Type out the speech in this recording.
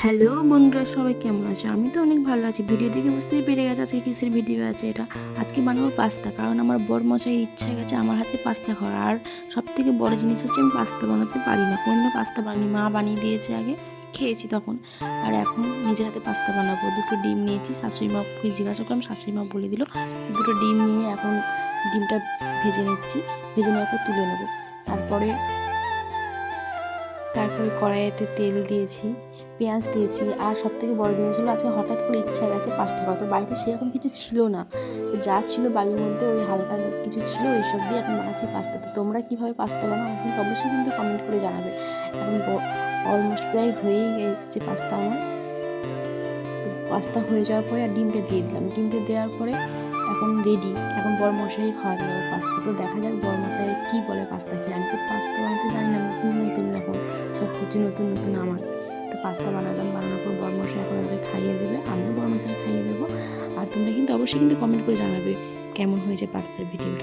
Hello বন্ধুরা, সবাই কেমন আছে? আমি তো অনেক ভালো আছি। ভিডিও দেখে বুঝতেই পেরে গেছে আজকে কিসের ভিডিও আছে এটা। আজকে বানাবো পাস্তা, কারণ আমার বরমশাইয়ের ইচ্ছা গেছে আমার হাতে পাস্তা খাওয়ার। আর সব থেকে বড় জিনিস হচ্ছে আমি পাস্তা বানাতে পারি না, কোনোদিনও পাস্তা বানানি। মা বানিয়ে দিয়েছে, আগে খেয়েছি তখন। আর এখন নিজের হাতে পাস্তা বানাবো। দুটো ডিম নিয়েছি, শাশুড়ি মাকে জিজ্ঞাসা করলাম, শাশুড়ি মা বলে দিল। দুটো ডিম নিয়ে এখন ডিমটা ভেজে নিচ্ছি, ভেজে নেওয়ার পর তুলে নেবো। তারপরে কড়াইতে তেল দিয়েছি, পেঁয়াজ দিয়েছি। আর সব থেকে বড় জিনিস হলো, আজকে হঠাৎ করে ইচ্ছা গেছে পাস্তা করা। তো বাড়িতে সেরকম কিছু ছিল না, তো যা ছিল বাড়ির মধ্যে ওই হালকা কিছু ছিল, ওইসব দিয়ে এখন বানাচ্ছি পাস্তা। তো তোমরা কীভাবে পাস্তা বানাও কিন্তু অবশ্যই কিন্তু কমেন্ট করে জানাবে। এখন অলমোস্ট প্রায় হয়েই এসছে পাস্তা আমার। তো পাস্তা হয়ে যাওয়ার পরে আর ডিমটা দিয়ে দিলাম। ডিমটা দেওয়ার পরে এখন রেডি। এখন বরমশাই খাওয়াতে যাবো পাস্তা। তো দেখা যাক বরমশাই কী বলে পাস্তা খেয়ে। আমি তো পাস্তা বানাতে জানি না, নতুন নতুন এখন সব কিছু নতুন নতুন আমার। তো পাস্তা বানালাম, বানানোর পর বরমশাই এখন আমাকে খাইয়ে দেবে, আমিও বরমশাই খাইয়ে দেবো। আর তোমরা কিন্তু অবশ্যই কিন্তু কমেন্ট করে জানাবে কেমন হয়েছে পাস্তার ভিডিওটা।